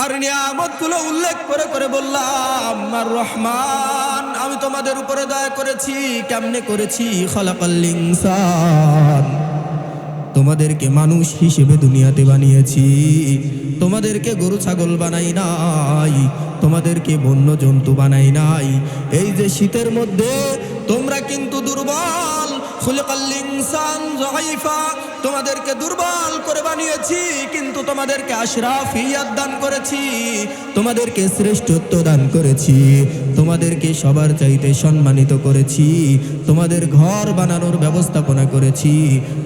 তার নিয়ামতগুলো উল্লেখ করে করে বললাম, আর রহমান, আমি তোমাদের উপরে দয়া করেছি। কেমনে করেছি? খলাকাল ইনসান, তোমাদেরকে মানুষ হিসেবে দুনিয়াতে বানিয়েছি। তোমাদেরকে গরু ছাগল বানাই নাই, তোমাদেরকে বন্য জন্তু বানাই নাই। এই যে শীতের মধ্যে তোমরা কিন্তু দুর্বল, খুলিকাল ইনসান যায়ফা, তোমাদেরকে দুর্বল করে বানিয়েছি, কিন্তু তোমাদেরকে আশরাফিয়াত দান করেছি, তোমাদেরকে শ্রেষ্ঠত্ব দান করেছি, তোমাদেরকে সবার চাইতে সম্মানিত করেছি, তোমাদের ঘর বানানোর ব্যবস্থাপনা করেছি,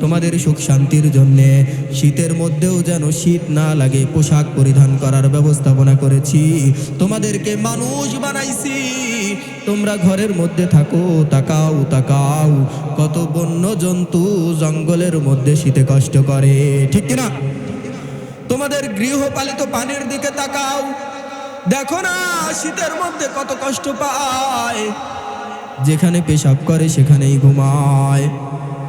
তোমাদের সুখ শান্তির জন্যে শীতের মধ্যেও যেন শীত না লাগে পোশাক পরিধান করার ব্যবস্থাপনা করেছি, তোমাদেরকে মানুষ বানাইছি। তোমরা ঘরের মধ্যে থাকো, তাকাও তাকাও কত বন্য জন্তু জঙ্গলের মধ্যে শীতে কষ্ট করে, ঠিক কিনা? তোমাদের গৃহপালিত প্রাণীর দিকে তাকাও, দেখো না শীতের মধ্যে কত কষ্ট পায়, যেখানে পেশাব করে সেখানেই ঘুমায়।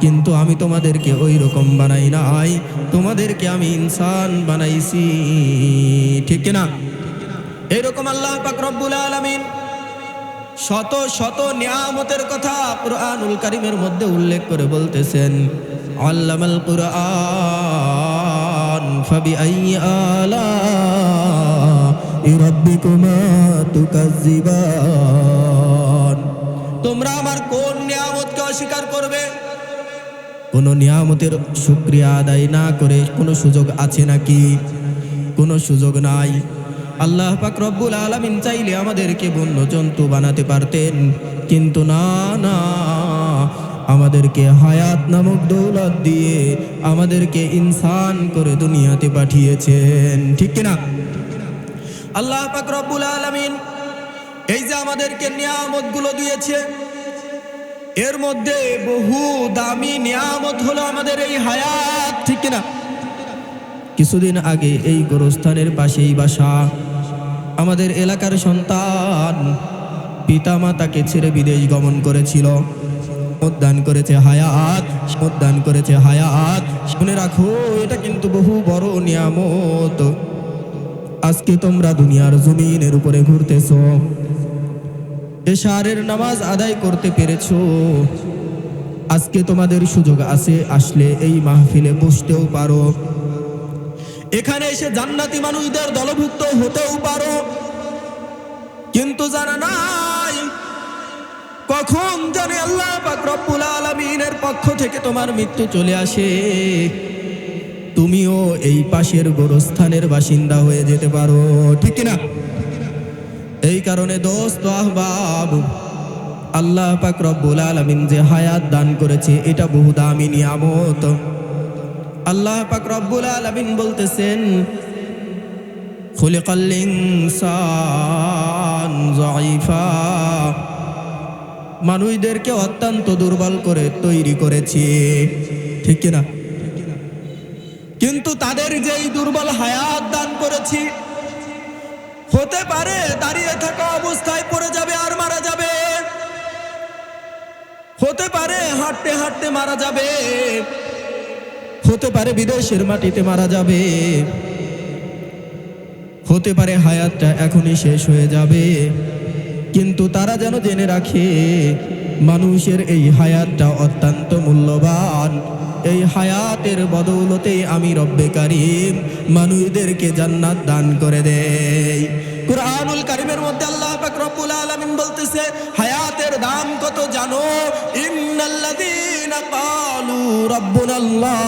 কিন্তু আমি তোমাদেরকে ওই রকম বানাই নাই, তোমাদেরকে আমি ইনসান বানাইছি, ঠিক কিনা? এইরকম আল্লাহ পাক রব্বুল আলামিন শত শত নিয়ামতের কথা কুরআনুল কারীমের মধ্যে উল্লেখ করে বলতেছেন, আল্লামাল কুরআন ফাবিআইয়ি আলাই রাব্বিকুমা তুকাজ্জিবান। তোমরা আমার কোন নিয়ামতকে অস্বীকার করবে? কোন নিয়ামতের শুকরিয়া আদায় না করে কোনো সুযোগ আছে নাকি? কোনো সুযোগ নাই। আল্লাহ পাক রব্বুল আলামিন চাইলে আমাদেরকে বন্য জন্তু বানাতে পারতেন, কিন্তু না না, আমাদেরকে হায়াত নামক দৌলত দিয়ে আমাদেরকে ইনসান করে দুনিয়াতে পাঠিয়েছেন, ঠিক কিনা? আল্লাহ পাক রব্বুল আলামিন এই যে আমাদেরকে নিয়ামতগুলো দিয়েছে, এর মধ্যে বহু দামি নিয়ামত হলো আমাদের এই হায়াত, ঠিক কিনা? কিছুদিন আগে এই গোরস্থানের পাশেই বাসা আমাদের এলাকার সন্তান পিতা মাতাকে ছেড়ে বিদেশ গমন করেছিল। দান করেছে হায়াত, দান করেছে হায়াত। শুনে রাখো, এটা কিন্তু বহু বড় নিয়ামত। আজকে তোমরা দুনিয়ার জমিনের উপরে ঘুরতেছো, এশারের নামাজ আদায় করতে পেরেছো, আজকে তোমাদের সুযোগ আছে, আসলে এই মাহফিলে বসতেও পারো, এখানে এসে জান্নাতি মানুষদের দলভুক্ত হতেও পারো, কিন্তু জানা নাই কখন জানে আল্লাহ পাক রব্বুল আলামিনের পক্ষ থেকে তোমার মৃত্যু চলে আসে, তুমিও এই পাশের গোরস্থানের বাসিন্দা হয়ে যেতে পারো, ঠিক কিনা? এই কারণে দোস্ত আহবাব, আল্লাহ পাক রব্বুল আলামিন যে হায়াত দান করেছে এটা বহু দামি নিয়ামত। আল্লাহ পাক রব্বুল আলামিন বলতেছেন, খুলিকাল ইনসান যায়ফা, মানুষদেরকে অত্যন্ত দুর্বল করে তৈরি করেছি, ঠিক কিনা? কিন্তু তাদের যেই দুর্বল হায়াত দান করেছি, হতে পারে দাঁড়িয়ে থাকা অবস্থায় পড়ে যাবে আর মারা যাবে, হতে পারে হাঁটতে হাঁটতে মারা যাবে, হতে পারে বিদেশের মাটিতে মারা যাবে, হতে পারে হায়াতটা এখনই শেষ হয়ে যাবে, কিন্তু তারা যেন জেনে রাখে মানুষের এই হায়াতটা অত্যন্ত মূল্যবান। এই হায়াতের বদৌলতে আমি রব্বে কারীম মানুষদেরকে জান্নাত দান করে দেই। কুরআনুল কারীমের মধ্যে আল্লাহ পাক রব্বুল আলামিন বলতেছে, হায়াতের দাম কত জানো? ইন্নাল্লাযীনা ক্বালু রাব্বুনাল্লাহ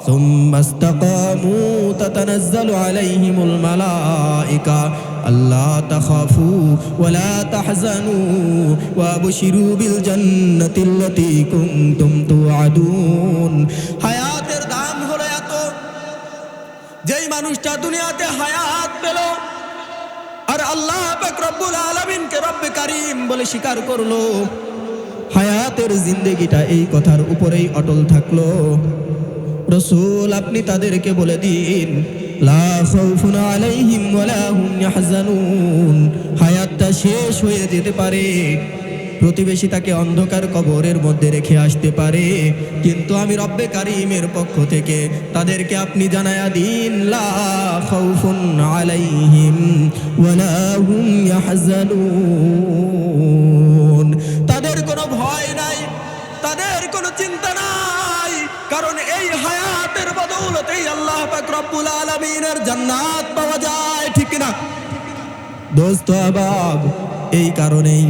সুম্মা ইসতাকামু তাতানাজ্জালু আলাইহিমুল মালায়েকা আল্লা তাখাফু ওয়ালা তাহজানু ওয়াবশিরু বিল জান্নাতিল্লাতী কুনতুম তুআদুন। হায়াতের দাম হলো এত, যেই মানুষটা দুনিয়াতে হায়াত পেল আর আল্লাহ পাক রব্বুল আলামিনকে রব্বে কারীম বলে স্বীকার করলো, হায়াতের জিন্দেগিটা এই কথার উপরেই অটল থাকলো, রাসূল আপনি তাদেরকে বলে দিন, লা খাউফুন আলাইহিম ওয়ালা হুম ইয়াহজানুন। হায়াতটা শেষ হয়ে যেতে পারে, প্রতিবেশী তাকে অন্ধকার কবরের মধ্যে রেখে আসতে পারে, কিন্তু আমি রব্বে কারিমের পক্ষ থেকে তাদেরকে আপনি জানায়া দিন, লা খাউফুন আলাইহিম ওয়ালা হুম ইয়াহজানুন। তাদের কোনো ভয় নাই, তাদের কোনো চিন্তা নাই, কারণ এই হায়াতের বদৌলতেই আল্লাহ পাক রব্বুল আলামিনের জান্নাত পাওয়া যায়, ঠিক না দোস্ত আহবাব? এই কারণেই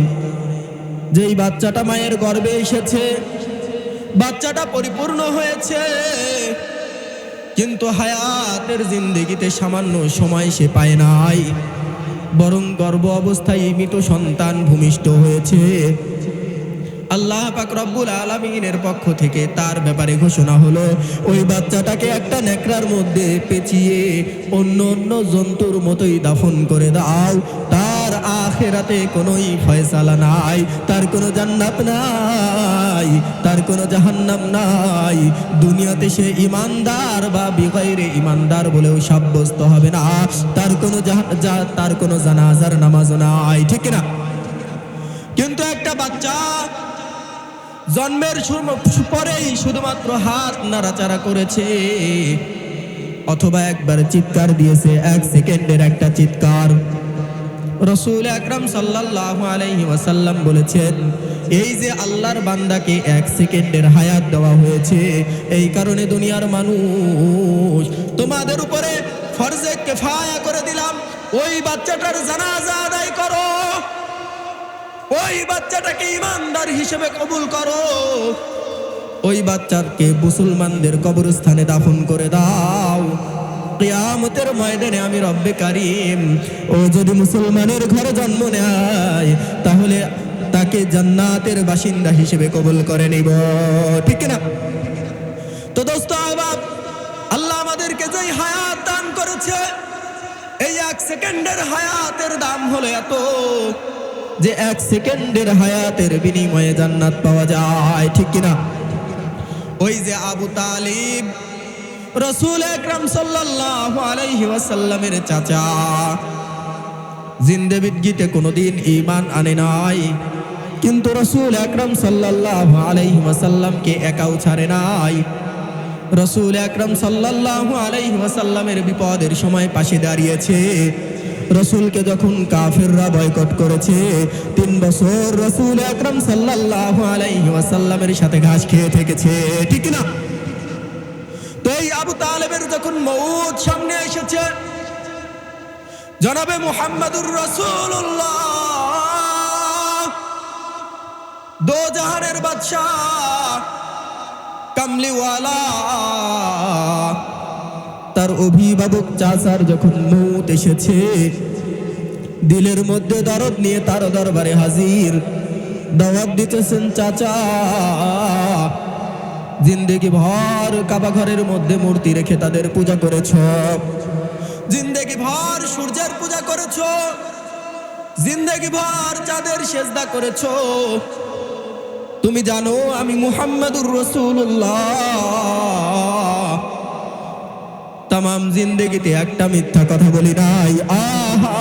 যেই বাচ্চাটা মায়ের গর্ভে এসেছে, বাচ্চাটা পরিপূর্ণ হয়েছে, কিন্তু হায়াতের জিন্দেগিতে সামান্য সময় সে পায় নাই, বরং গর্ভ অবস্থায় মৃত সন্তান ভূমিষ্ঠ হয়েছে। আল্লাহ পাক রব্বুল আলামিনের পক্ষ থেকে তার ব্যাপারে ঘোষণা হলো, ওই বাচ্চাটাকে একটা নেকড়ার মধ্যে পেঁচিয়ে অন্য অন্য জন্তুর মতোই দাফন করে দাও। তার আখিরাতে কোনোই ফয়সালা নাই, তার কোনো জান্নাত নাই, তার কোনো জাহান্নাম নাই। দুনিয়াতে সে ইমানদার বা বেগাইরে ইমানদার বলেও সাব্যস্ত হবে না, তার কোনো জানাজার নামাজও নাই, ঠিক না? কিন্তু একটা বাচ্চা জন্মের পরেই শুধুমাত্র হাত নাড়াচাড়া করেছে, অথবা একবার চিৎকার দিয়েছে, 1 সেকেন্ডের একটা চিৎকার। রাসূল আকরাম সাল্লাল্লাহু আলাইহি ওয়াসাল্লাম বলেছেন, এই যে আল্লাহর বান্দাকে 1 সেকেন্ডের হায়াত দেওয়া হয়েছে, এই কারণে দুনিয়ার মানুষ তোমাদের উপরে ফরজে কিফায়া করে দিলাম, ওই বাচ্চাটার জানাজা আদায় করো, ওই বাচ্চাটাকে ইমানদার হিসেবে কবুল করো, ওই বাচ্চাকে মুসলমানদের কবরস্থানে দাফন করে দাও। কিয়ামতের ময়দানে আমি রব্বে কারিম, ও যদি মুসলমানের ঘরে জন্ম নেয়, তাহলে তাকে জান্নাতের বাসিন্দা হিসেবে কবুল করে নিব, ঠিক না? তো দোস্ত আহবাব, আল্লাহ আমাদেরকে যে হায়াত দান করেছে, এই 1 সেকেন্ডের হায়াতের দাম হলো এত, যে 1 সেকেন্ডের হায়াতের বিনিময়ে জান্নাত পাওয়া যায়, ঠিক কিনা? ওই যে আবু তালিব, রাসূল আকরাম সাল্লাল্লাহু আলাইহি ওয়াসাল্লামের চাচা, জিন্দেগিতে কোনোদিন ঈমান আনে নাই, কিন্তু রাসূল আকরাম সাল্লাল্লাহু আলাইহি ওয়াসাল্লামকে একাও ছাড়ে নাই। রাসূল আকরাম সাল্লাল্লাহু আলাইহি ওয়াসাল্লামের বিপদের সময় পাশে দাঁড়িয়েছে। রাসূলকে যখন কাফেররা বয়কট করেছে, 3 বছর রাসূল আকরাম সাল্লাল্লাহু আলাইহি ওয়াসাল্লামের সাথে ঘাস খেয়ে থেকেছে, ঠিক না? তো এই আবু তালেবের যখন মউত সামনে এসেছে, জনাবে মুহাম্মদুর রাসূলুল্লাহ, দো জাহানের বাদশাহ, কামলিওয়ালা, তার অভিভাবক চাচার যখন মউত এসেছে, দিলের মধ্যে দরদ নিয়ে তার দরবারে হাজির, দাওয়াত দিতেছেন, চাচা, জিন্দেগি ভর কাবা ঘরের মধ্যে মূর্তি রেখে তাদের পূজা করেছ, জিন্দেগি ভর সূর্যের পূজা করেছ, জিন্দেগি ভর চাঁদের সেজদা করেছ, তুমি জানো আমি মুহাম্মদুর রাসূলুল্লাহ তামাম জিন্দেগিতে একটা মিথ্যা কথা বলি নাই। আহা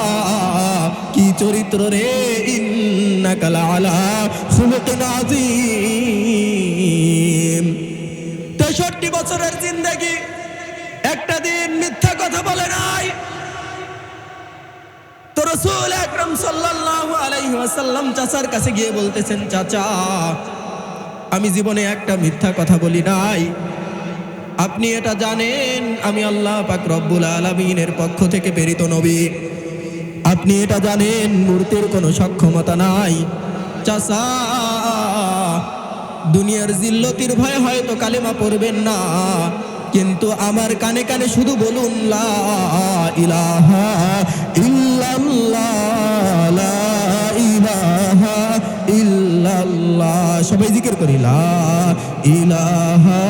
কি চরিত্র রে, ইন্নাকা লাআলা খুলুকিন আযীম। 63 বছরের জিন্দেগি, একটা দিন মিথ্যা কথা বলে নাই। তো রাসূল আকরাম সাল্লাল্লাহু আলাইহি ওয়াসাল্লাম চাচার কাছে গিয়ে বলতেছেন, চাচা, আমি জীবনে একটা মিথ্যা কথা বলি নাই, আপনি এটা জানেন আমি আল্লাহ পাক রব্বুল আলামিনের পক্ষ থেকে প্রেরিত নবী, আপনি এটা জানেন মূর্তির কোনো সক্ষমতা নাই। চাচা, দুনিয়ার জিল্লতির ভয়ে হয়তো কালেমা পড়বেন না, কিন্তু আমার কানে কানে শুধু বলুন, লা ইলাহা ইল্লাল্লাহ, লা ইলাহা ইল্লাল্লাহ। সবাই জিকির করি, লা ইলাহা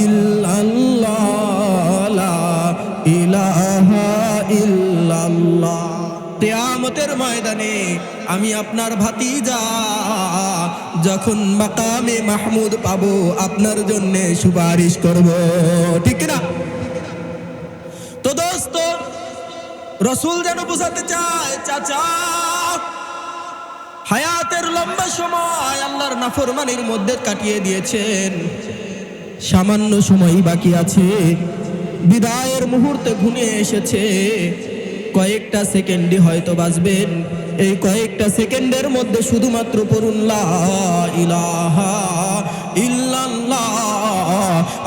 ইল্লাল্লাহ, লা ইলাহা ইল্লাল্লাহ। কিয়ামতের ময়দানে আমি আপনার ভাতিজা যখন মাকামে মাহমুদ পাবো, আপনার জন্য সুপারিশ করব, ঠিক না? তো দোস্ত, রাসূল যেন বোঝাতে চায়, চাচা, হায়াতের লম্বা সময় আল্লাহর নাফরমানির মধ্যে কাটিয়ে দিয়েছেন। সামান্য সময় বাকি আছে, বিদায়ের মুহূর্তে ঘনিয়ে এসেছে। কয়েকটা সেকেন্ডই হয়তো বাঁচবেন। এই কয়েকটা সেকেন্ডের মধ্যে শুধুমাত্র পড়ুন লা ইলাহা ইল্লাল্লাহ,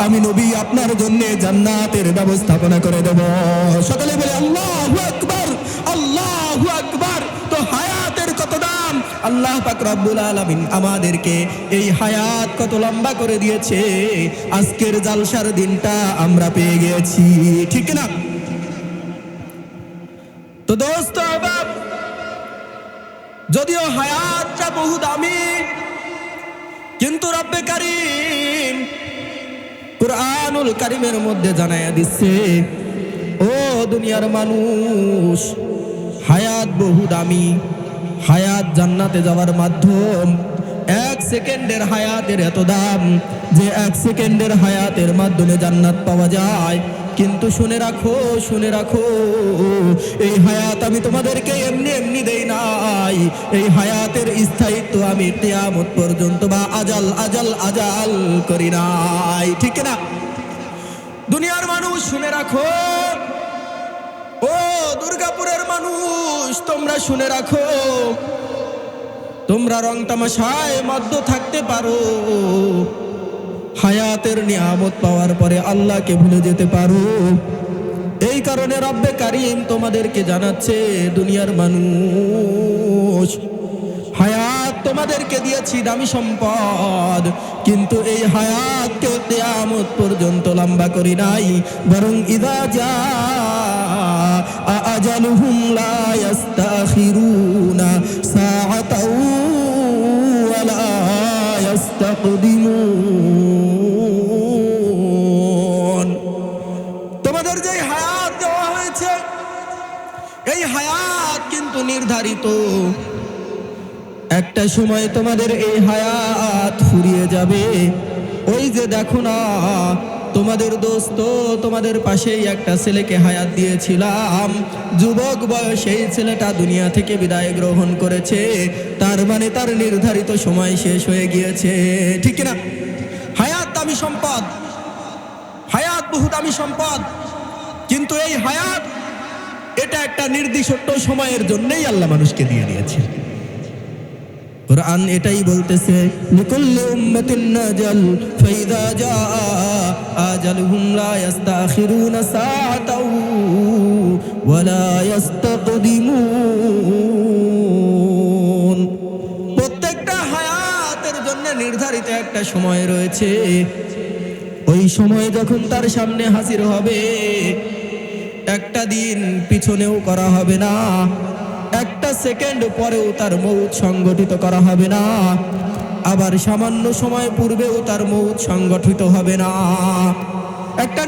আমি নবী আপনার জন্য জান্নাতের ব্যবস্থাপনা করে দেব। সকলে বলে আল্লাহু আকবার, আল্লাহু আকবার। তো হায়াতের কত দাম! আল্লাহ পাক রব্বুল আলামিন আমাদেরকে এই হায়াত কত লম্বা করে দিয়েছে। আজকের জালসার দিনটা আমরা পেয়ে গেছি, ঠিক না? তো দোস্ত আহবাব, যদিও হায়াতটা বহু দামি, কিন্তু রব্বে কারীম কুরআনুল কারীমের মধ্যে জানায়া দিচ্ছে, ও দুনিয়ার মানুষ, হায়াত বহু দামি। হায়াত জান্নাতে যাওয়ার মাধ্যম। এক সেকেন্ডের হায়াতের এত দাম যে এক সেকেন্ডের হায়াতের মাধ্যমে জান্নাত পাওয়া যায়। কিন্তু শুনে রাখো, শুনে রাখো, এই হায়াত আমি তোমাদেরকে এমনি এমনি দেই নাই। এই হায়াতের স্থায়িত্ব আমি কিয়ামত পর্যন্ত বা আজাল আজাল আজাল করি নাই, ঠিক না? দুনিয়ার মানুষ শুনে রাখো, ও দুর্গাপুরের মানুষ তোমরা শুনে রাখো, তোমরা রং তামাশায় মধ্য থাকতে পারো, হায়াতের নিয়ামত পাওয়ার পরে আল্লাহকে ভুলে যেতে পারো। এই কারণে রব্বে কারীম তোমাদেরকে জানাচ্ছে, দুনিয়ার মানুষ, হায়াত তোমাদেরকে দিয়েছি দামি সম্পদ, কিন্তু এই হায়াতকে কিয়ামত পর্যন্ত লম্বা করি নাই। বরং ইযা জাআ আজালুহুম লা ইস্তাখিরুনা সাআতাও ওয়া লা ইস্তাকদিমুন। তোমাদের যে হায়াত দেওয়া হয়েছে, এই হায়াত কিন্তু নির্ধারিত। একটা সময় তোমাদের এই হায়াত ফুরিয়ে যাবে। ওই যে দেখো না, তোমাদের দোস্ত, তোমাদের পাশেই একটা ছেলেকে হায়াত দিয়েছিলাম, যুবক বয়সে এই ছেলেটা দুনিয়া থেকে বিদায় গ্রহণ করেছে। তার মানে তার নির্ধারিত সময় শেষ হয়ে গিয়েছে, ঠিক না? হায়াত দামি সম্পদ, হায়াত বহু দামি সম্পদ, কিন্তু এই হায়াত এটা একটা নির্দিষ্ট সময়ের জন্যই আল্লাহ মানুষকে দিয়ে দিয়েছে। কুরআন এটাই বলতেছে, লিকুল্লি উম্মাতিন আজাল ফাইযা জাআ আজালুহুম লা ইস্তাখিরুনা সাআতাও ওয়া লা ইস্তাকদিমুন। প্রত্যেকটা হায়াতের জন্য নির্ধারিত একটা সময় রয়েছে। ওই সময় যখন তার সামনে হাজির হবে, একটা দিন পিছনেও করা হবে না, একটা সেকেন্ড পরেও তার মৌত সংগঠিত করা হবে না, আবার সামান্য সময় পূর্বেও তার মৌত সংগঠিত হবে না। একটা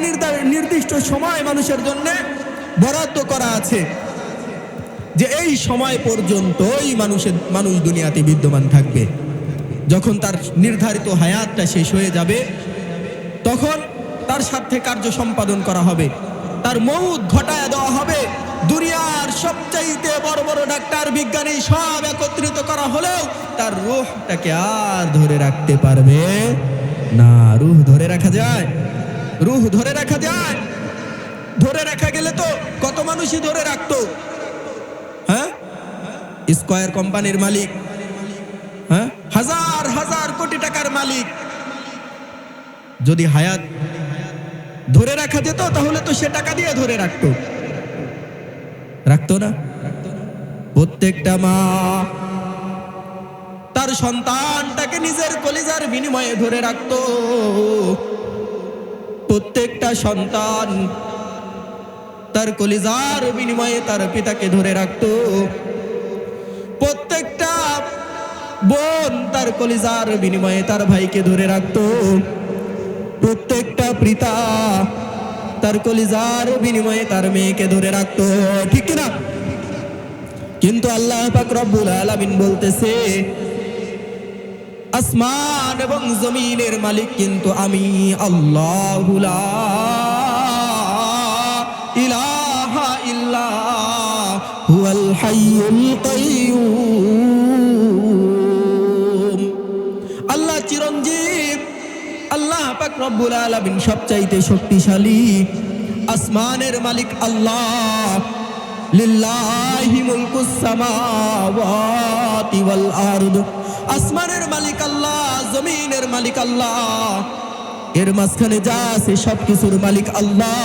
নির্দিষ্ট সময় মানুষের জন্য বরাদ্দ করা আছে, যে এই সময় পর্যন্তই মানুষ দুনিয়াতে বিদ্যমান থাকবে। যখন তার নির্ধারিত হায়াতটা শেষ হয়ে যাবে, তখন তার সাথে কার্য সম্পাদন করা হবে, তার মৌত ঘটায় দেওয়া হবে। দুনিয়ার সবচাইতে বড় বড় ডাক্তার, বিজ্ঞানী সব একত্রিত করা হলেও তার রূহটাকে আর ধরে রাখতে পারবে না। রূহ ধরে রাখা যায়? রূহ ধরে রাখা যায়? ধরে রাখা গেলে তো কত মানুষই ধরে রাখতো। হ্যাঁ, স্কয়ার কোম্পানির মালিক, হ্যাঁ, হাজার হাজার কোটি টাকার মালিক, যদি হায়াত ধরে রাখা যেত তাহলে তো সে টাকা দিয়ে ধরে রাখতো, রাখতো না? প্রত্যেকটা মা তার সন্তানটাকে নিজের কলিজার বিনিময়ে ধরে রাখতো। প্রত্যেকটা সন্তান তার কলিজার বিনিময়ে তার পিতাকে ধরে রাখতো। প্রত্যেকটা বোন তার কলিজার বিনিময়ে তার ভাইকে ধরে রাখতো। প্রত্যেকটা পিতা তার কলিজার বিনিময়ে তার মেয়েকে ধরে রাখতো, ঠিক না? কিন্তু আল্লাহ পাক রব্বুল আলামিন বলতেছে, আসমান এবং জমিনের মালিক কিন্তু আমি আল্লাহু লা ইলাহা ইল্লা হুয়াল হাইয়ুল কাইয়্যুম। রব্বুল আলামিন সবচাইতে শক্তিশালী। আসমানের মালিক আল্লাহ, লিল্লাহি মুলকুস সামাওয়াতি ওয়াল আরদ। আসমানের মালিক আল্লাহ, জমিনের মালিক আল্লাহ, এর মাঝখানে যা আছে সবকিছুর মালিক আল্লাহ।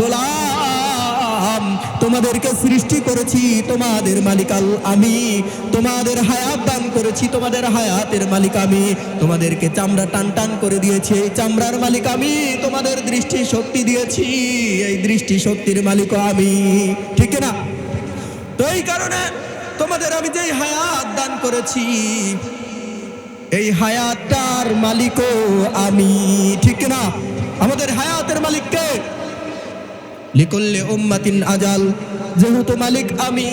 গোলাম, তোমাদেরকে সৃষ্টি করেছি, তোমাদের মালিক আমি। তোমাদের হায়াত দান করেছি, তোমাদের হায়াতের মালিক আমি। তোমাদেরকে চামড়া টান টান করে দিয়েছি, এই চামড়ার মালিক আমি। তোমাদের দৃষ্টি শক্তি দিয়েছি, এই দৃষ্টি শক্তির মালিকও আমি। ঠিক না? তো এই কারণে তোমাদের আমি যেই হায়াত দান করেছি, এই হায়াতটার মালিকও আমি। ঠিক না? আমাদের হায়াতের মালিক কে? লিকুল্লি উম্মাতিন আজাল। যেহেতু মালিক আমি,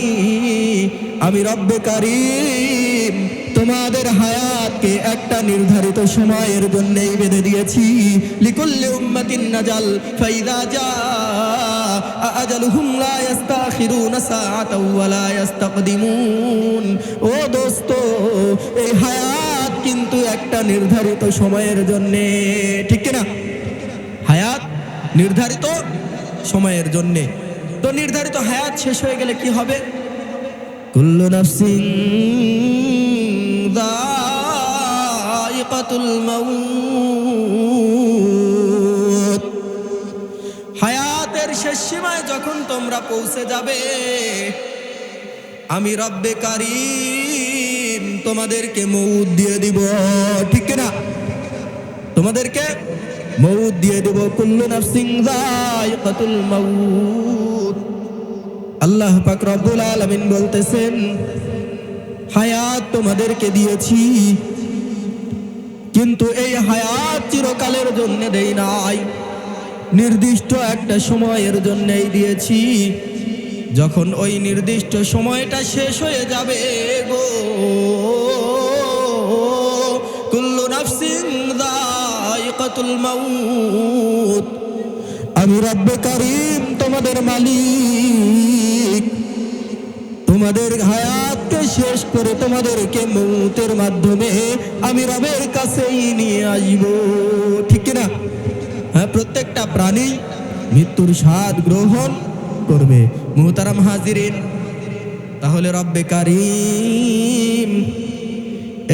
আমি রব্বে কারীম তোমাদের হায়াতকে একটা নির্ধারিত সময়ের জন্যই বেঁধে দিয়েছি। লিকুল্লি উম্মাতিন আজাল ফাইযা জাআ আজালুহুম লা ইস্তাখিরুনা সাআতাও ওয়া লা ইস্তাকদিমুন। ও দোস্ত, এই হায়াত কিন্তু একটা নির্ধারিত সময়ের জন্যে। ঠিক না? হায়াত নির্ধারিত সময়ের জন্যে। তো নির্ধারিত হায়াত শেষ হয়ে গেলে কি হবে? কুল্লু নাফসিন যায়িকাতুল মাউত। হায়াতের শেষ সীমায় যখন তোমরা পৌঁছে যাবে, আমি রব্বে কারীম তোমাদেরকে মউত দিয়ে দিব। ঠিক না? তোমাদেরকে মউত দিয়ে দেব। কুল্লু নাফসিন যায়িকাতুল মাউত। আল্লাহ পাক রব্বুল আলামিন বলতেছেন, হায়াত তোমাদেরকে দিয়েছি, কিন্তু এই হায়াত চিরকালের জন্য দেই নাই, নির্দিষ্ট একটা সময়ের জন্যই দিয়েছি। যখন ওই নির্দিষ্ট সময়টা শেষ হয়ে যাবে গো, কুল্লু নাফসিন যায়িকাতুল মাউত, আমি রব্বে কারীম তোমাদের মালিক তোমাদের হায়াতকে শেষ করে তোমাদেরকে মউতের মাধ্যমে আমি রবের কাছেই নিয়ে আসব। ঠিক না? হ্যাঁ, প্রত্যেকটা প্রাণী মৃত্যুর স্বাদ গ্রহণ করবে। মুহতারাম হাজিরিন, তাহলে রব্বে কারীম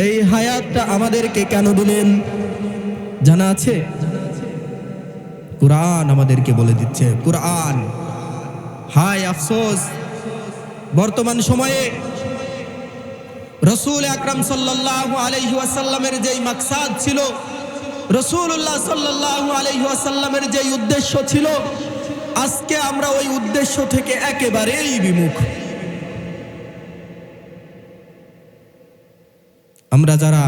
এই হায়াতটা আমাদেরকে কেন দিলেন জানা আছে? কুরআন আমাদেরকে বলে দিচ্ছে। কুরআন, হায় আফসোস, বর্তমান সময়ে রাসূল আকরাম সাল্লাল্লাহু আলাইহি ওয়াসাল্লামের যেই মাকসাদ ছিল, রাসূলুল্লাহ সাল্লাল্লাহু আলাইহি ওয়াসাল্লামের যেই উদ্দেশ্য ছিল, আজকে আমরা ওই উদ্দেশ্য থেকে একেবারেই বিমুখ। আমরা যারা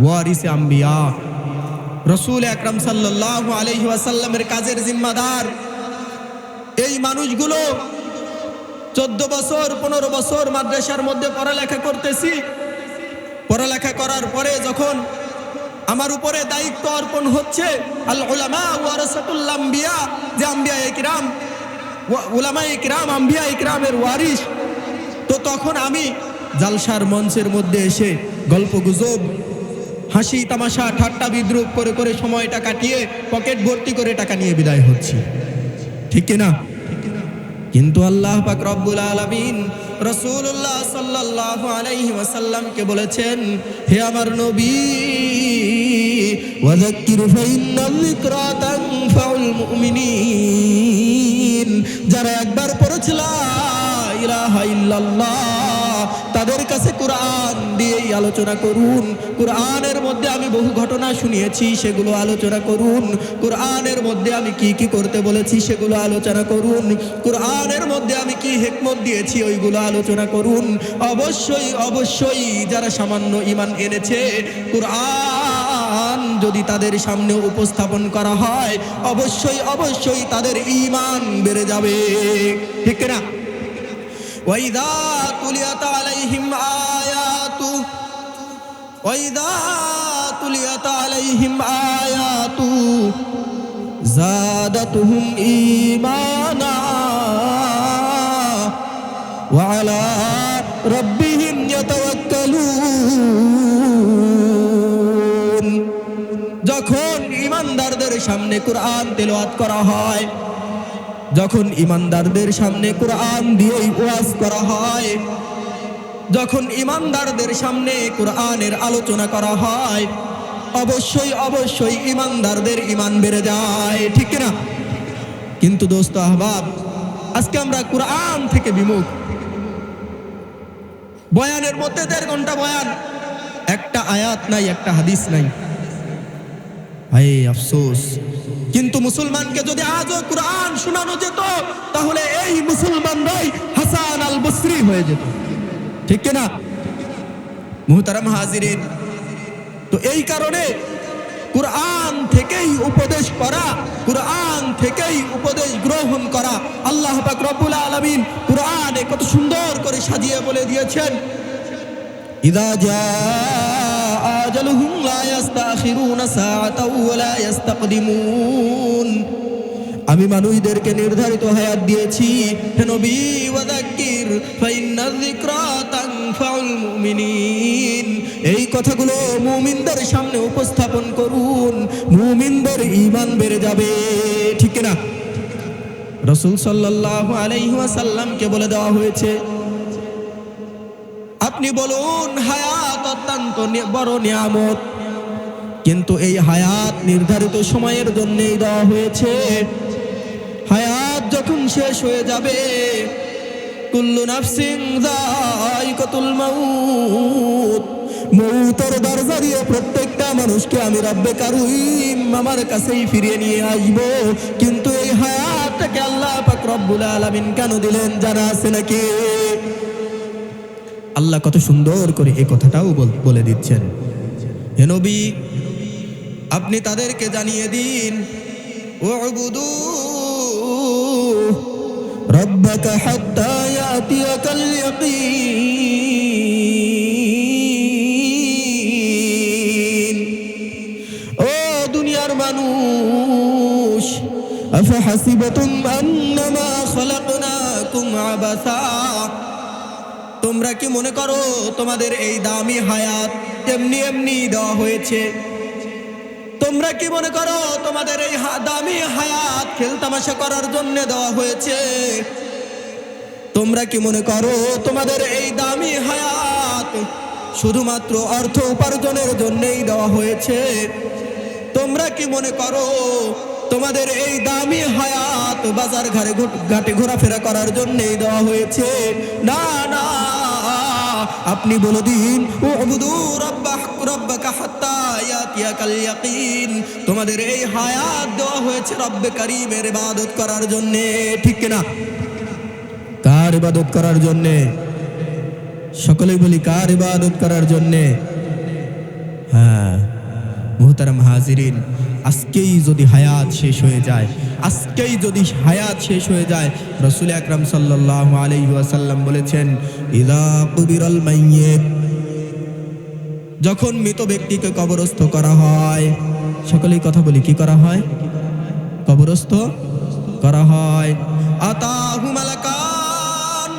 ওয়ারিসে আম্বিয়া, রাসূল আকরাম সাল্লাল্লাহু আলাইহি ওয়াসাল্লামের কাজের জিম্মাদার, এই মানুষগুলো 14 বছর 15 বছর মাদ্রাসার মধ্যে পড়ালেখা করতেছি। পড়ালেখা করার পরে যখন আমার উপরে দায়িত্ব অর্পণ হচ্ছে, আল উলামা ওয়ারাসাতুল আম্বিয়া, যে আম্বিয়া ইকরাম, উলামা ইকরাম আম্বিয়া ইকরামের ওয়ারিস, তো তখন আমি জালসার মঞ্চের মধ্যে এসে গল্প গুজব, হাসি তামাশা, ঠাট্টা বিদ্রুপ করে করে সময়টা কাটিয়ে পকেট ভর্তি করে টাকা নিয়ে বিদায় হচ্ছি। ঠিক না? কিন্তু আল্লাহ পাক রব্বুল আলামিন রাসূলুল্লাহ সাল্লাল্লাহু আলাইহি ওয়াসাল্লামকে বলেছেন, হে আমার নবী, ওয়াযাক্কির ফাইন্নাল যিকরা তানফাউল মুমিনিন। যারা একবার পড়েছে লা ইলাহা ইল্লাল্লাহ, তাদের কাছে কুরআন দিয়েই আলোচনা করুন। কুরআনের মধ্যে আমি বহু ঘটনা শুনিয়েছি, সেগুলো আলোচনা করুন। কুরআনের মধ্যে আমি কি কি করতে বলেছি সেগুলো আলোচনা করুন। কুরআনের মধ্যে আমি কি হিকমত দিয়েছি ওইগুলো আলোচনা করুন। অবশ্যই অবশ্যই যারা সামান্য ঈমান এনেছে, কুরআন যদি তাদের সামনে উপস্থাপন করা হয়, অবশ্যই অবশ্যই তাদের ঈমান বেড়ে যাবে। ঠিক না? وَإِذَا تُلِيَتْ عَلَيْهِمْ آيَاتُ زَادَتْهُمْ إِيمَانًا وَعَلَى رَبِّهِمْ يَتَوَكَّلُونَ। যখন ঈমানদারদের সামনে কোরআন তেলাওয়াত করা হয়, যখন ইমানদারদের সামনে কোরআন দিয়েই ওয়াজ করা হয়, যখন ইমানদারদের সামনে কোরআনের আলোচনা করা হয়, অবশ্যই অবশ্যই ইমানদারদের ঈমান বেড়ে যায়, ঠিক না? কিন্তু দোস্ত আহবাব, আজকে আমরা কোরআন থেকে বিমুখ। বয়ানের মধ্যে 1.5 ঘন্টা বয়ান, একটা আয়াত নাই, একটা হাদিস নাই। হায় আফসোস। কিন্তু মুসলমানকে যদি আজও কোরআন শোনানো যেত, তাহলে এই মুসলমানরাই হাসান আল বসরি হয়ে যেত, ঠিক না? মুহতারাম হাজিরিন, তো এই কারণে কোরআন থেকেই উপদেশ করা, কোরআন থেকেই উপদেশ গ্রহণ করা। আল্লাহ পাক রব্বুল আলামিন কোরআনে কত সুন্দর করে সাজিয়ে বলে দিয়েছেন, ইযা জাআ আজালুহুম লা ইস্তাখিরুনা সাআতাও ওয়া লা ইস্তাকদিমুন। আমি মানুষদেরকে নির্ধারিত হায়াত দিয়েছি, হে নবী, ওয়াযাক্কির ফাইন্নায যিকরা তানফাউল মুমিনিন। এই কথাগুলো মুমিনদের সামনে উপস্থাপন করুন, মুমিনদের ঈমান বেড়ে যাবে, ঠিক না? রাসূল সাল্লাল্লাহু আলাইহি ওয়াসাল্লামকে বলে দেওয়া হয়েছে, আপনি বলুন হায়াত অত্যন্ত বড় নিয়ামত, কিন্তু এই হায়াত নির্ধারিত সময়ের জন্যই দেওয়া হয়েছে। হায়াত যখন শেষ হয়ে যাবে, কুল্লু নাফসিন যায়িকাতুল মাউত, মৌতের দরজা দিয়ে প্রত্যেকটা মানুষকে আমি রব্বে কারীম আমার কাছেই ফিরিয়ে নিয়ে আসব। কিন্তু এই হায়াতটাকে আল্লাহ পাক রব্বুল আলামিন কেন দিলেন জানা আছে নাকি? আল্লাহ কত সুন্দর করে এই কথাটাও বলে দিচ্ছেন, হে নবী, আপনি তাদেরকে জানিয়ে দিন, উবুদু রাব্বাকা হাত্তা ইয়াতিয়াকাল ইয়াকিন। ও দুনিয়ার মানুষ, আফাহাসিবাতুম আন্নামা খালাকনাকুম আবাসা, তোমরা কি মনে করো তোমাদের এই দামি হায়াত এমনি এমনি দেওয়া হয়েছে? তোমরা কি মনে করো তোমাদের এই দামি হায়াত খেলতামাশা করার জন্য দেওয়া হয়েছে? তোমরা কি মনে করো তোমাদের এই দামি হায়াত শুধুমাত্র অর্থ উপার্জনের জন্যই দেওয়া হয়েছে? তোমরা কি মনে করো তোমাদের এই দামি হায়াত বাজার ঘাটে ঘোরাফেরা করার জন্যই দেওয়া হয়েছে? না না, আপনি বলে দিন, উবুদু রাব্বাকা হাত্তা ইয়াতিয়াকাল ইয়াকিন। তোমাদের এই হায়াত দেওয়া হয়েছে রব্বে কারীমের ইবাদত করার জন্য, ঠিক না? কার ইবাদত করার জন্য? সকলেই বলি, কার ইবাদত করার জন্য? হ্যাঁ মুহতারাম হাজিরিন, আজকেই যদি হায়াত শেষ হয়ে যায়, আজকেই যদি হায়াত শেষ হয়ে যায়, রাসূল আকরাম সাল্লাল্লাহু আলাইহি ওয়াসাল্লাম বলেছেন, ইযা কুবিরাল মাইয়িত, যখন মৃত ব্যক্তিকে কবরস্থ করা হয়, সকলেই কথা বলি, কি করা হয়? কবরস্থ করা হয়। আতাহু মালাকান,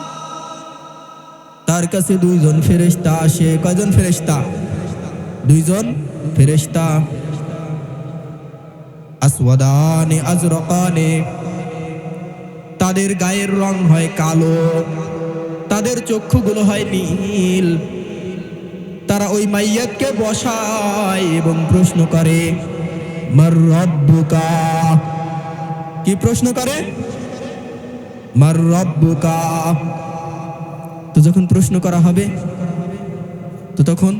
তার কাছে 2 জন ফেরেশতা আসে। কয়জন ফেরেশতা? 2 জন ফেরেশতা। আসওয়াদানে আজরাকানে, তাদের গায়ের রং হয় কালো, তাদের চক্ষুগুলো হয় নীল। তারা ওই মাইয়াতকে বসায় এবং প্রশ্ন করে, মার রব্বুকা। কি প্রশ্ন করে? মার রব্বুকা। তো যখন প্রশ্ন করা হবে, তো তখন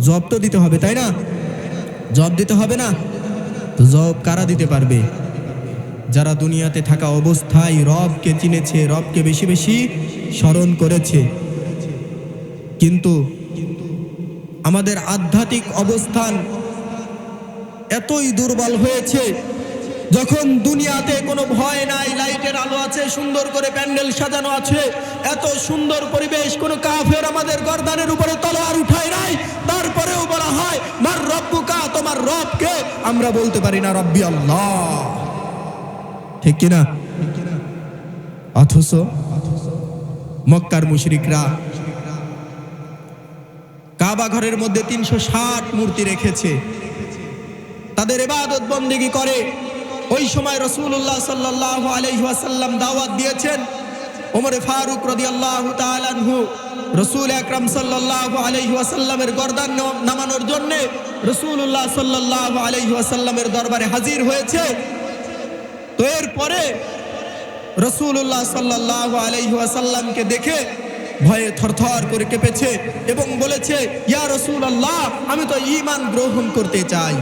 জবাব তো দিতে হবে, তাই না? জবাব দিতে হবে না? তো জবাব কারা দিতে পারবে? যারা দুনিয়াতে থাকা অবস্থায় রবকে চিনেছে, রবকে বেশি বেশি স্মরণ করেছে। কিন্তু আমাদের আধ্যাত্মিক অবস্থান এতই দুর্বল হয়েছে, যখন দুনিয়াতে কোনো ভয় নাই, লাইটের আলো আছে, সুন্দর করে প্যান্ডেল সাজানো আছে, এত সুন্দর পরিবেশ, কোনো কাফের আমাদের গর্দানের উপরে তলোয়ার উঠায় নাই, তারপরেও বলা হয় মার রব্বুকা, তোমার রবকে। আমরা বলতে পারি না রব্বি আল্লাহ, ঠিক কিনা? অথচ মক্কার মুশরিকরা কাবা ঘরের মধ্যে 360 মূর্তি রেখেছে। তাদের ইবাদত বন্দেগী করে। ওই সময় রাসূলুল্লাহ সাল্লাল্লাহু আলাইহি ওয়াসাল্লাম দাওয়াত দিয়েছেন। ওমর ফারুক রাদিয়াল্লাহু তাআলা আনহু রাসূল আকরাম সাল্লাল্লাহু আলাইহি ওয়াসাল্লামের গর্দান নামানোর জন্য রাসূলুল্লাহ সাল্লাল্লাহু আলাইহি ওয়াসাল্লামের দরবারে হাজির হয়েছে। তো এরপরে রাসূলুল্লাহ সাল্লাল্লাহু আলাইহি ওয়াসাল্লামকে দেখে ভয়ে থরথর করে কেঁপেছে এবং বলেছে, ইয়া রাসূলুল্লাহ, আমি তো ঈমান গ্রহণ করতে চাই।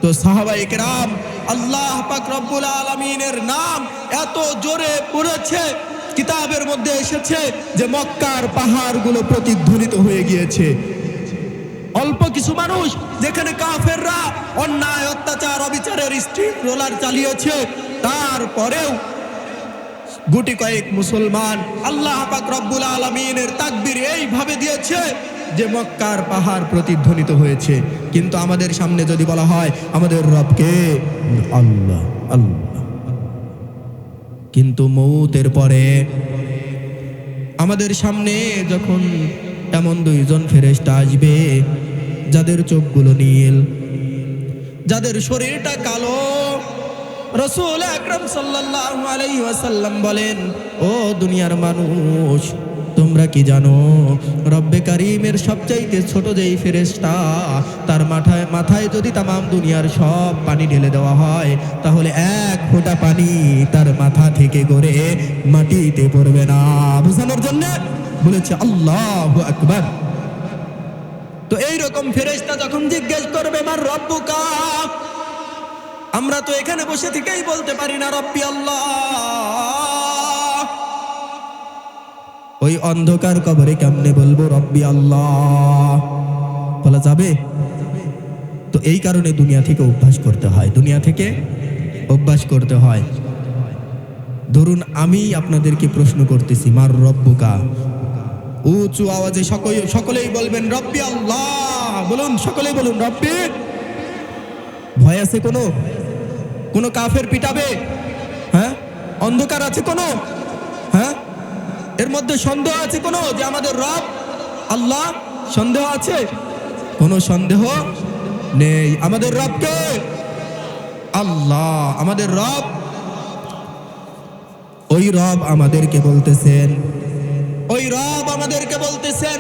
তো সাহাবায়ে কেরাম, আল্লাহ পাক রব্বুল আলামিনের নাম এত জোরে পড়েছে, কিতাবের মধ্যে এসেছে যে মক্কার পাহাড়গুলো প্রতিধ্বনিত হয়ে গিয়েছে। অল্প কিছু মানুষ, যেখানে কাফেররা অন্যায় অত্যাচার অবিচারের স্ট্রিট রোলার চালিয়েছে, তারপরেও গুটি কয়েক মুসলমান আল্লাহ পাক রব্বুল আলামিনের তাকবীর এইভাবে দিয়েছে যে মক্কার পাহাড় প্রতিধ্বনিত হয়েছে। কিন্তু আমাদের সামনে যদি বলা হয় আমাদের রবকে, আল্লাহ আল্লাহ, কিন্তু মৌতের পরে আমাদের সামনে যখন এমন দুইজন ফেরেশতা আসবে যাদের চোখগুলো নীল, যাদের শরীরটা কালো, রাসূল আকরাম সাল্লাল্লাহু আলাইহি ওয়াসাল্লাম বলেন, ও দুনিয়ার মানুষ, তোমরা কি জানো রব্বে কারীমের সবচাইতে ছোট যেই ফেরেশতা, তার মাথায় যদি তামাম দুনিয়ার সব পানি ঢেলে দেওয়া হয়, তাহলে এক ফোঁটা পানি তার মাথা থেকে গড়ে মাটিতে পড়বে না। বোঝানোর জন্য বলেছে আল্লাহু আকবার। তো এইরকম ফেরেশতা যখন জিজ্ঞেস করবে মার রব্বুকা, আমরা তো এখানে বসে থেকেই বলতে পারি না রব্বি আল্লাহ। ওই অন্ধকার কবরে কেমনে বলবো রব্বি আল্লাহ? বলা যাবে? তো এই কারণে দুনিয়া থেকে অভ্যাস করতে হয়, দুনিয়া থেকে অভ্যাস করতে হয়। ধরুন আমি আপনাদেরকে প্রশ্ন করতেছি, মার রব্বুকা, উঁচু আওয়াজে সকলেই বলবেন রব্বি আল্লাহ। বলুন, সকলেই বলুন রব্বি। ভয় আছে কোনো কাফের পিটাবে? হ্যাঁ? অন্ধকার আছে কোনো? হ্যাঁ? এর মধ্যে সন্দেহ আছে কোনো যে আমাদের রব আল্লাহ? সন্দেহ আছে? কোনো সন্দেহ নেই। আমাদের রবকে আল্লাহ, আমাদের রব। ওই রব আমাদেরকে বলতেছেন, ওই রব আমাদেরকে বলতেছেন,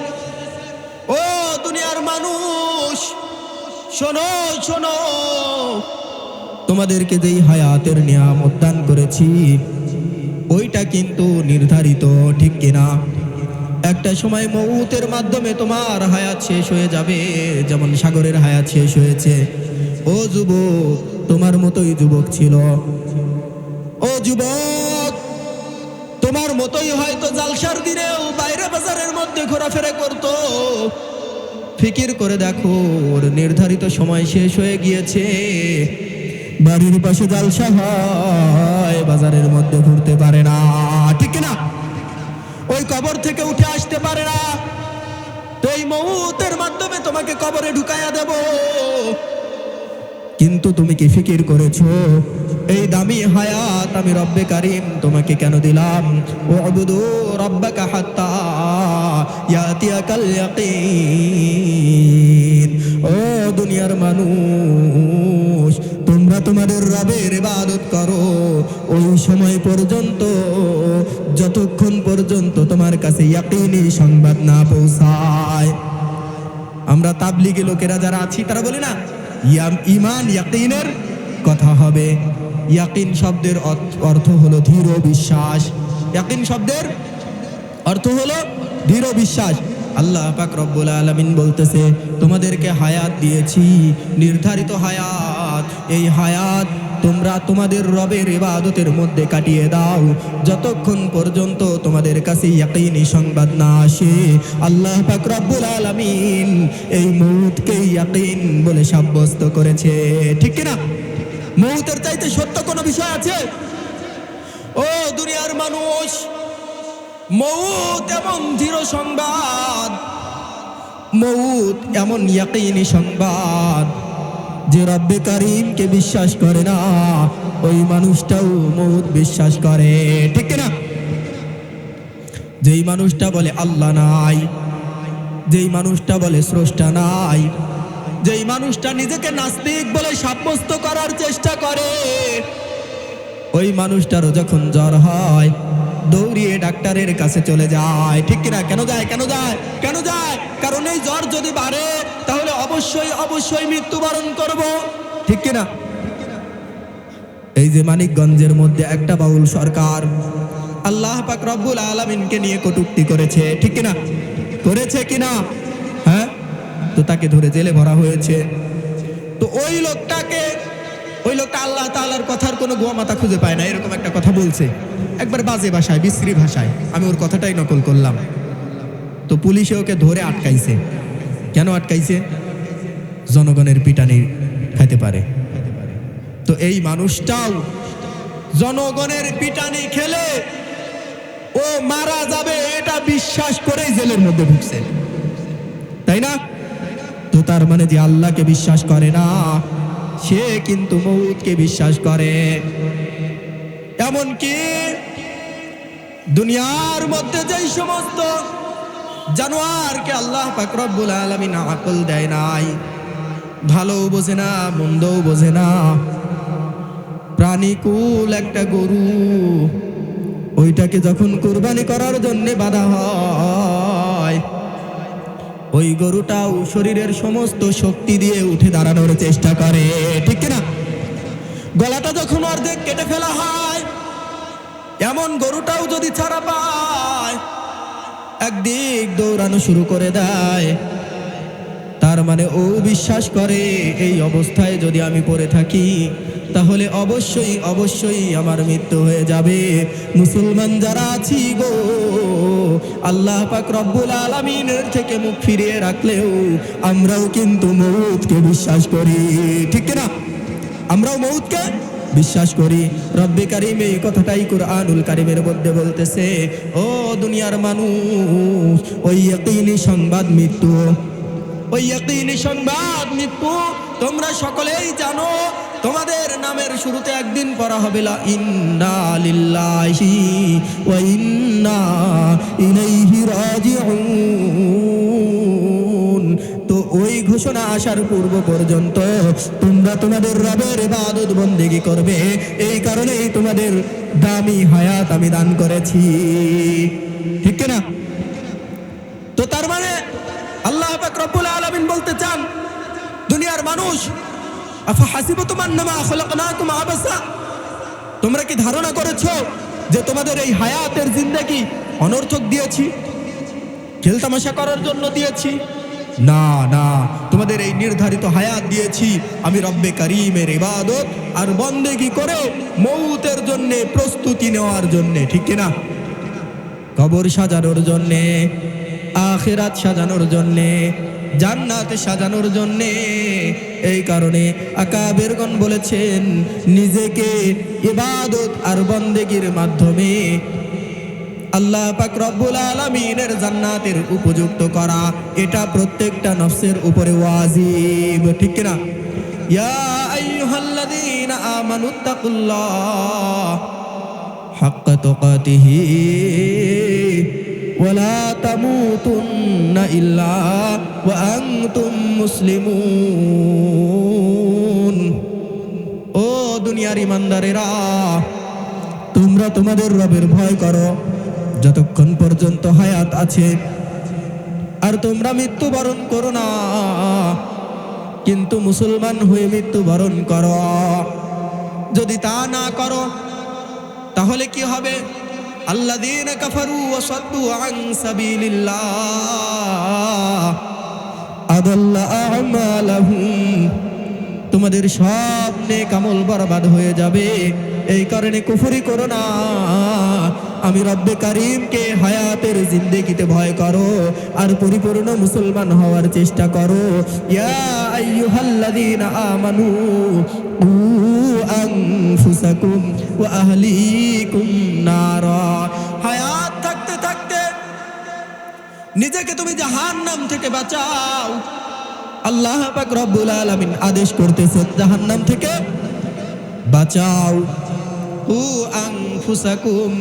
ও দুনিয়ার মানুষ, শোনো শোনো, তোমাদেরকে যেই হায়াতের নিয়ামত দান করেছি ওইটা কিন্তু নির্ধারিত, ঠিক কিনা? একটা সময় মউতের মাধ্যমে তোমার হায়াত শেষ হয়ে যাবে, যেমন সাগরের হায়াত শেষ হয়েছে। ও যুবক, তোমার মতোই যুবক ছিল। ও যুবক, তোমার মতোই হয়তো জালসার দিনেও বাইরে বাজারের মধ্যে ঘোরাফেরা করতো। ফিকির করে দেখো, ওর নির্ধারিত সময় শেষ হয়ে গিয়েছে। বাড়ির পাশে জালসা হয়, বাজারের মধ্যে ঘুরতে পারে না, ঠিক না? ওই কবর থেকে উঠে আসতে পারে না। তো এই মউতের মাধ্যমে তোমাকে কবরে ঢুকায়া দেব। কিন্তু তুমি কি ফিকির করেছো এই দামি হায়াত আমি রব্বে কারীম তোমাকে কেন দিলাম? উবুদু রাব্বাকা হাত্তা ইয়াতিয়াকাল ইয়াকিন। ও দুনিয়ার মানুষ, তোমরা তোমাদের রবের ইবাদত করো ওই সময় পর্যন্ত, যতক্ষণ পর্যন্ত তোমার কাছে ইয়াকিনী সংবাদ না পৌঁছায়। আমরা তাবলিগী লোকেরা যারা আছি তারা বলি না ঈমান ইয়াকিনের কথা হবে। ইয়াকিন শব্দের অর্থ হলো দৃঢ় বিশ্বাস। ইয়াকিন শব্দের অর্থ হলো দৃঢ় বিশ্বাস। আল্লাহ পাক রব্বুল আলামিন বলতেছে, তোমাদেরকে হায়াত দিয়েছি, নির্ধারিত হায়াত। এই হায়াত তোমরা তোমাদের রবের ইবাদতের মধ্যে কাটিয়ে দাও যতক্ষণ পর্যন্ত তোমাদের কাছে ইয়াকিনী সংবাদ না আসে। আল্লাহ পাক রব্বুল আলামিন এই মউতকে ইয়াকিন বলে সাব্যস্ত করেছে, ঠিক কি না? মউতের চাইতে সত্য কোনো বিষয় আছে? ও দুনিয়ার মানুষ, মউত এমন দৃঢ় সংবাদ, মউত এমন ইয়াকিনী সংবাদ যে রব্বে কারীমকে বিশ্বাস করে না ওই মানুষটাও মউত বিশ্বাস করে, ঠিক না? যেই মানুষটা বলে আল্লাহ নাই, যেই মানুষটা বলে স্রষ্টা নাই, যেই মানুষটা নিজেকে নাস্তিক বলে সাব্যস্ত করার চেষ্টা করে, ওই মানুষটারও যখন জ্বর হয় দৌড়িয়ে ডাক্তারের কাছে চলে যায়। ঠিক কিনা? কেন যায়? কেন যায়? কেন যায়? কারণ এই জ্বর যদি বাড়ে তাহলে অবশ্যই অবশ্যই মৃত্যুবরণ করব। ঠিক কিনা? এই যে মানিকগঞ্জের মধ্যে একটা বাউল সরকার আল্লাহ পাক রব্বুল আলামিনকে নিয়ে কটূক্তি করেছে। ঠিক কিনা? করেছে কিনা? হ্যাঁ, তো তাকে ধরে জেলে ভরা হয়েছে। তো ওই লোকটা আল্লাহ তাআলার কথার কোনো গোয়া মাথা খুঁজে পায় না, এরকম একটা কথা বলছে একবার বাজে ভাষায়, বিশ্রী ভাষায়। আমি ওর কথাটাই নকল করলাম। তো পুলিশে ওকে ধরে আটকাইছে। কেন আটকাইছে? জনগণের পিটানি খাইতে পারে। তো এই মানুষটাও জনগণের পিটানি খেলে ও মারা যাবে এটা বিশ্বাস করেই জেলের মধ্যে ঢুকছে, তাই না? তো তার মানে যে আল্লাহকে বিশ্বাস করে না, সে কিন্তু মউতকে বিশ্বাস করে। এমনকি দুনিয়ার মধ্যে যেই সমস্ত জানোয়ারকে আল্লাহ পাক রব্বুল আলামিন আকল দেয় নাই, ভালোও বোঝে না মন্দও বোঝে না, প্রাণীকুল একটা গরু, ওইটাকে যখন কুরবানি করার জন্য বাঁধা হয়, ওই গরুটাও শরীরের সমস্ত শক্তি দিয়ে উঠে দাঁড়ানোর চেষ্টা করে। ঠিক কিনা? গলাটা যখন অর্ধেক কেটে ফেলা হয়, এমন গরুটাও যদি ছাড়া পায় একদিক দৌড়ানো শুরু করে দেয়। তার মানে ও বিশ্বাস করে এই অবস্থায় যদি আমি পড়ে থাকি তাহলে অবশ্যই অবশ্যই আমার মৃত্যু হয়ে যাবে। মুসলমান যারা আছি গো, আল্লাহ পাক রব্বুল আলামিনের থেকে মুখ ফিরিয়ে রাখলেও আমরাও কিন্তু মউতকে বিশ্বাস করি। ঠিক না? আমরাও মউতকে বিশ্বাস করি। রব্বে কারীম এই কথাটাই কুরআনুল কারীমের মধ্যে বলতেছে, ও দুনিয়ার মানুষ, ওই ইয়াকিনী সংবাদ মৃত্যু, ওই ইয়াকিনী সংবাদ মৃত্যু তোমরা সকলেই জানো। তোমাদের নামের শুরুতে একদিন পড়া হবে লা ইন্না লিল্লাহি ওয়া ইন্না ইলাইহি রাজিউন। তো ওই ঘোষণা আসার পূর্ব পর্যন্ত তোমরা তোমাদের রবের ইবাদত বন্দেগী করবে। এই কারণেই তোমাদের দামি হায়াত আমি দান করেছি। ঠিক না? তো তার মানে আল্লাহ পাক রব্বুল আলামিন বলতে চান, দুনিয়ার মানুষ, আফাহাসিবতুম আন্নামা খালাকনাকুম আবাসা, তোমরা কি ধারণা করেছো যে তোমাদের এই হায়াতের জিন্দেগি অনর্থক দিয়েছি, খেলতামাশা করার জন্য দিয়েছি? না না, তোমাদের এই নির্ধারিত হায়াত দিয়েছি আমি রব্বে কারীমের ইবাদত আর বন্দেগী করে মউতের জন্য প্রস্তুতি নেওয়ার জন্য। ঠিক কিনা? কবর সাজানোর জন্যে, আখিরাত সাজানোর জন্যে, জান্নাত সাজানোর জন্যে। এই কারণে আকাবেরগণ বলেছেন, নিজেকে ইবাদত আর বন্দেগীর মাধ্যমে আল্লাহ পাক রব্বুল আলামিনের জান্নাতের উপযুক্ত করা, এটা প্রত্যেকটা নফসের উপরে ওয়াজিব। ঠিক কিনা? ইয়া আইয়ুহাল্লাযীনা আমানুত্তাকুল্লাহ হাক্কা তুকাতিহি ওয়ালা তামুতুন্না ইল্লা ওয়া আনতুম মুসলিমুন। ও দুনিয়ার ইমানদারেরা, তোমরা তোমাদের রবের ভয় করো যতক্ষণ পর্যন্ত হায়াত আছে, আর তোমরা মৃত্যুবরণ করো না, কিন্তু মুসলমান হয়ে মৃত্যুবরণ করো। যদি তা না করো তাহলে কি হবে? আল্লাযীনা কাফারু ওয়া সাদ্দু আন সাবিলিল্লাহ আদাল্লা আমালাহুম, তোমাদের সব নেক আমল বরবাদ হয়ে যাবে। এই কারণে কুফরি করো না, আমি রব্বে কারীমকে হায়াতের জিন্দেগিতে ভয় করো আর পরিপূর্ণ মুসলমান হওয়ার চেষ্টা করো। ইয়া আইয়ুহাল্লাযীনা আমানু কু আনফুসাকুম ওয়া আহলিকুম নারা। হায়াত থাকতে থাকতে নিজেকে তুমি জাহান্নাম থেকে বাঁচাও। আল্লাহ পাক রব্বুল আলামিন আদেশ করতেছেন জাহান্নাম থেকে বাঁচাও। কু আনফুসাকুম,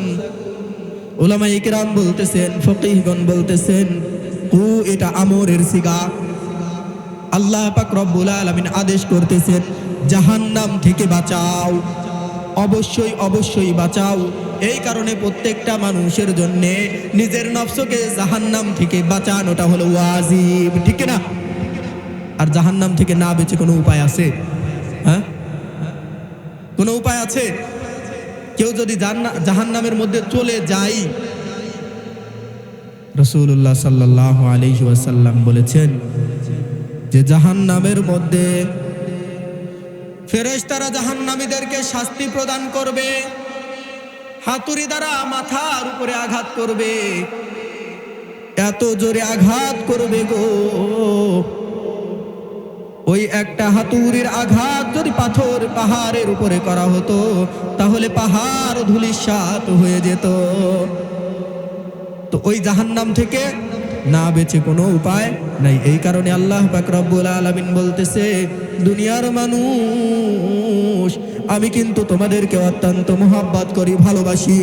উলামায়ে কিরাম বলতেছেন, ফকিহগণ বলতেছেন, কু এটা আমরের সিগা, আল্লাহ পাক রব্বুল আলামিন আদেশ করতেছেন জাহান্নাম থেকে বাঁচাও, অবশ্যই অবশ্যই বাঁচাও। এই কারণে প্রত্যেকটা মানুষের জন্য নিজের নফসকে জাহান্নাম থেকে বাঁচানোটা হলো ওয়াজিব, ঠিক না? আর জাহান্নাম থেকে না বেঁচে কোনো উপায় আছে? হ্যাঁ, কোনো উপায় আছে? কেউ যদি জাহান্নামের মধ্যে চলে যায়, রাসূলুল্লাহ সাল্লাল্লাহু আলাইহি ওয়াসাল্লাম বলেছেন যে জাহান্নামের মধ্যে ফেরেশতারা জাহান্নামীদেরকে শাস্তি প্রদান করবে, হাতুড়ি দ্বারা মাথার উপরে আঘাত করবে, এত জোরে আঘাত করবে গো, ওই একটা হাতুড়ির আঘাত যদি পাহাড়ের উপরে করা হতো তাহলে পাহাড় ধূলিসাৎ হয়ে যেত। তো ওই জাহান্নাম থেকে না বেঁচে কোনো উপায় নাই। এই কারণে আল্লাহ পাক রব্বুল আলামিন বলতেছে, দুনিয়ার মানুষ, আমি কিন্তু তোমাদেরকে অত্যন্ত মহব্বত করি, ভালোবাসি।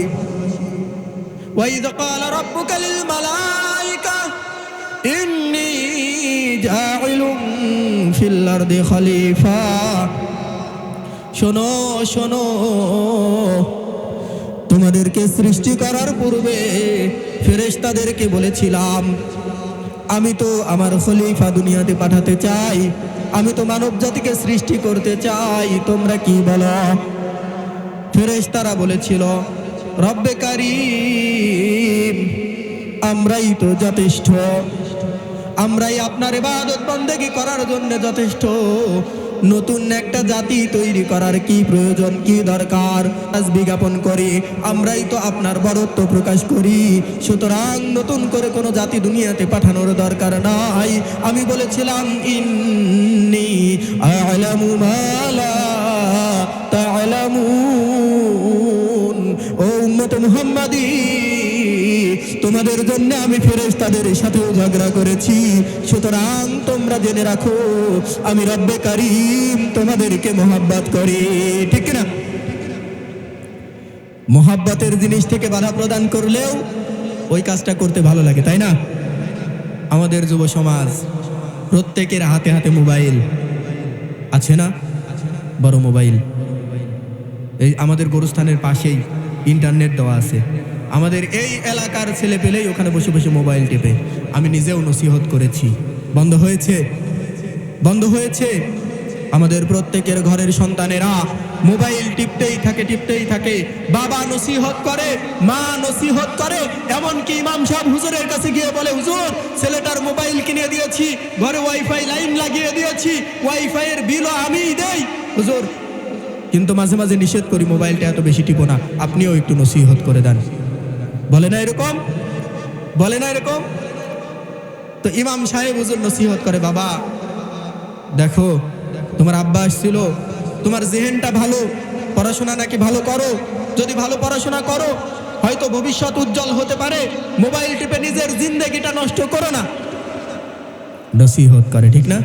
ওয়াইদ ক্বালা রাব্বুকা লিল মালাইকা ইন্নী জাইলুম ফিল আরদি খলিফা। শোনো শোনো, তোমাদেরকে সৃষ্টি করার পূর্বে ফেরেশতাদেরকে বলেছিলাম আমি তো আমার খলিফা দুনিয়াতে পাঠাতে চাই, আমি তো মানব জাতিকে সৃষ্টি করতে চাই। তোমরা কি বলো? ফেরেশতারা বলেছিল, রব্বে কারীম, আমরাই তো যথেষ্ট, আমরাই আপনার ইবাদত বন্দেগী করার জন্য যথেষ্ট। নতুন একটা জাতি তৈরি করার কি প্রয়োজন, কি দরকার? বিজ্ঞাপন করি, আমরাই তো আপনার বরত্ব প্রকাশ করি, সুতরাং নতুন করে কোনো জাতি দুনিয়াতে পাঠানোর দরকার নাই। আমি বলেছিলাম ইন্নী আ'লামু মা লা তা'লামুন। ও উম্মত মুহাম্মাদী, তোমাদের জন্য আমি ফেরেশতাদের সাথেও ঝগড়া করেছি, সুতরাং তোমরা জেনে রাখো আমি রব্বে কারীম তোমাদেরকে মহব্বত করি, ঠিক না? মহব্বতের জিনিস থেকে বাধা প্রদান করলেও ওই কাজটা করতে ভালো লাগে, তাই না? আমাদের যুব সমাজ প্রত্যেকের হাতে হাতে মোবাইল আছে না? বড় মোবাইল। এই আমাদের গোরস্থানের পাশেই ইন্টারনেট দেওয়া আছে। আমাদের এই এলাকার ছেলে পেলেই ওখানে বসে বসে মোবাইল টিপে। আমি নিজেও নসিহত করেছি, বন্ধ হয়েছে, বন্ধ হয়েছে। আমাদের প্রত্যেকের ঘরের সন্তানেরা মোবাইল টিপতেই থাকে। বাবা নসিহত করে, মা নসিহত করে, এমনকি ইমাম সাহেব হুজুরের কাছে গিয়ে বলে, হুজুর ছেলেটার মোবাইল কিনে দিয়েছি, ঘরে ওয়াইফাই লাইন লাগিয়ে দিয়েছি, ওয়াইফাই এর বিলও আমিই দেই হুজুর, কিন্তু মাঝে মাঝে নিষেধ করি মোবাইলটা এত বেশি টিপো না, আপনিও একটু নসিহত করে দেন। বলে না এরকম? বলে না এরকম? তো ইমাম সাহেব হুজুর নসিহত করে, বাবা দেখো তোমার আব্বা আসছিল, তোমার জেহেনটা ভালো, পড়াশোনা নাকি ভালো করো, যদি ভালো পড়াশোনা করো হয়তো ভবিষ্যৎ উজ্জ্বল হতে পারে, মোবাইল টিপে নিজের জিন্দেগিটা নষ্ট করো না। নসিহত করে, ঠিক না?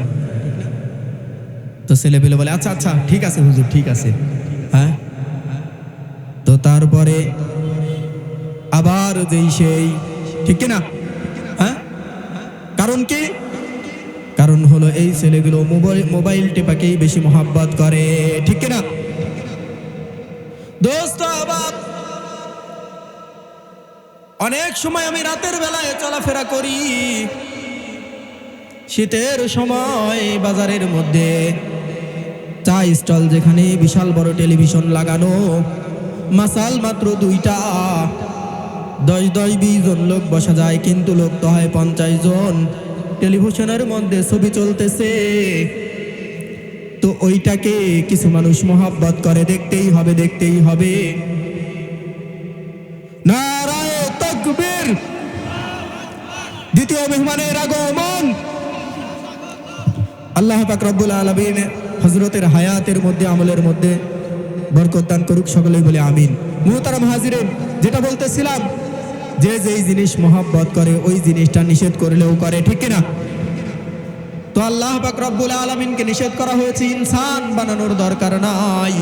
তো ছেলে পেলে বলে আচ্ছা আচ্ছা ঠিক আছে হুজুর, ঠিক আছে। হ্যাঁ, তো তারপরে আবার যেই সেই, ঠিক না? হ্যাঁ, কারণ কি? কারণ হলো এই ছেলেগুলো মোবাইল টেপাকেই বেশি মহব্বত করে, ঠিক না? দোস্ত আবার অনেক সময় আমি রাতের বেলায় চলাফেরা করি, শীতের সময় বাজারের মধ্যে চা স্টল, যেখানে বিশাল বড় টেলিভিশন লাগানো, মাসাল মাত্র 2টা, 10-20 জন লোক বসা যায়, কিন্তু লোক তো হয় 50 জন। টেলিভিশনের মধ্যে ছবি চলতেছে, তো ওইটাকে কিছু মানুষ মহব্বত করে, দেখতেই হবে, দেখতেই হবে। নারায়ে তাকবীর, দ্বিতীয় মেহমানের আগমন। আল্লাহ পাক রব্বুল আলামিন হযরতের হায়াতের মধ্যে, আমলের মধ্যে বরকত দান করুক, সকলেই বলে আমিন। মুহতারাম হাজিরিন, যেটা বলতেছিলাম, যে যেই জিনিস মহব্বত করে ওই জিনিসটা নিষেধ করলেও করে, ঠিক না? তো আল্লাহ পাক রব্বুল আলামিনকে নিষেধ করা হয়েছে ইনসান বানানোর দরকার নাই।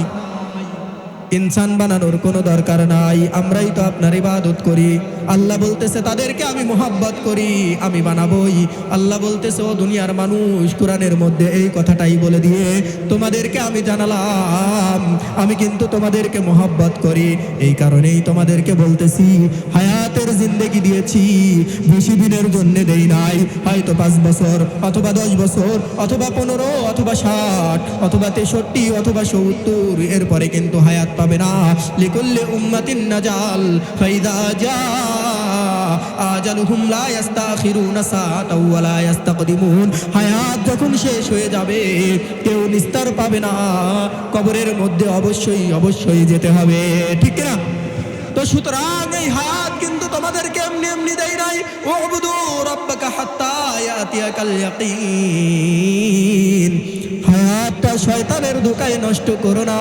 ইনসান বানানোর কোনো দরকার নাই, আমরাই তো আপনার ইবাদত করি। আল্লাহ বলতেছে তাদেরকে আমি মোহাব্বত করি, আমি বানাবই। আল্লাহ বলতেছে ও দুনিয়ার মানুষ, কোরআনের মধ্যে এই কথাটাই বলে দিয়ে তোমাদেরকে আমি জানালাম আমি কিন্তু তোমাদেরকে মোহাব্বত করি। এই কারণেই তোমাদেরকে বলতেছি হায়াতের জিন্দেগি দিয়েছি, বেশি দিনের জন্য দেই নাই। হয়তো 5 বছর অথবা 10 বছর অথবা 15 অথবা 60 অথবা 63 অথবা 70, এরপরে কিন্তু হায়াত পাবে না। লিকুল্লি উম্মাতিন নাজাল ফাইদা জা আজালুহুম লা ইস্তাখিরুনা সাআতাও ওয়া লা ইস্তাকদিমুন। হায়াত যখন শেষ হয়ে যাবে কেউ নিস্তার পাবে না, কবরের মধ্যে অবশ্যই অবশ্যই যেতে হবে, ঠিক না? তো সুতরাং এই হায়াত কিন্তু তোমাদেরকে এমনি এমনি দেয় নাই। উবুদু রাব্বাকা হাত্তা ইয়াতিয়াকাল ইয়াকিন। হায়াতটা শয়তানের ধোঁকায় নষ্ট করো না,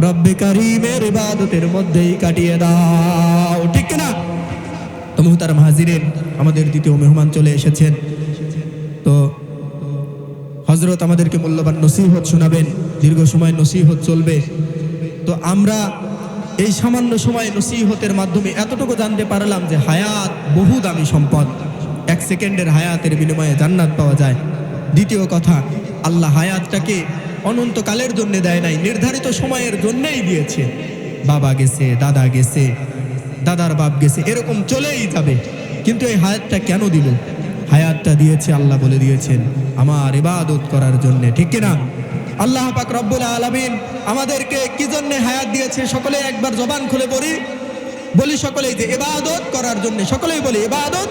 রব্বে কারীমের ইবাদতের মধ্যেই কাটিয়ে দাও, ঠিক না? তো মুহতারাম হাজিরিন, আমাদের দ্বিতীয় মেহমান চলে এসেছেন। তো হযরত আমাদেরকে মূল্যবান নসিহত শোনাবেন, দীর্ঘ সময় নসিহত চলবে। তো আমরা এই সামান্য সময় নসিহতের মাধ্যমে এতটুকু জানতে পারলাম যে হায়াত বহু দামি সম্পদ, 1 সেকেন্ডের হায়াতের বিনিময়ে জান্নাত পাওয়া যায়। দ্বিতীয় কথা, আল্লাহ হায়াতটাকে অনন্তকালের জন্য দেয় নাই, নির্ধারিত সময়ের জন্যই দিয়েছে। বাবা গেছে, দাদা গেছে, দাদার বাপ গেছে, এরকম চলেই যাবে। কিন্তু এই হায়াতটা কেন দিল? হায়াতটা দিয়েছে আল্লাহ বলে দিয়েছেন আমার ইবাদত করার জন্য, ঠিক কিনা? আল্লাহ পাক রব্বুল আলামিন আমাদেরকে কি জন্য হায়াত দিয়েছে? সকলে একবার জবান খুলে বলি সকলেই যে ইবাদত করার জন্য, সকলেই বলি ইবাদত